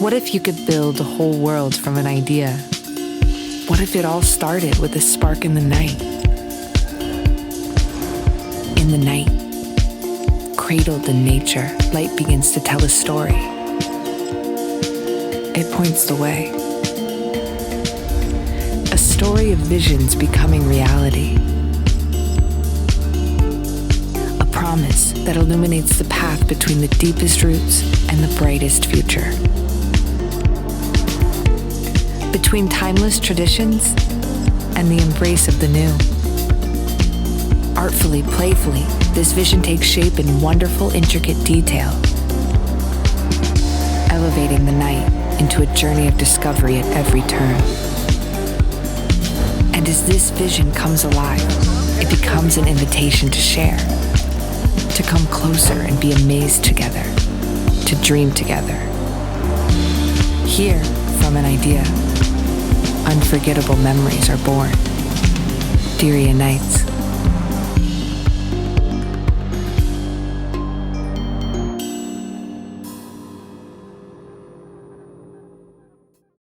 What if you could build a whole world from an idea? What if it all started with a spark in the night? In the night, cradled in nature, light begins to tell a story. It points the way. A story of visions becoming reality. A promise that illuminates the path between the deepest roots and the brightest future. Between timeless traditions and the embrace of the new. Artfully, playfully, this vision takes shape in wonderful, intricate detail, elevating the night into a journey of discovery at every turn. And as this vision comes alive, it becomes an invitation to share, to come closer and be amazed together, to dream together. Here, from an idea, unforgettable memories are born. Diriyah Nights.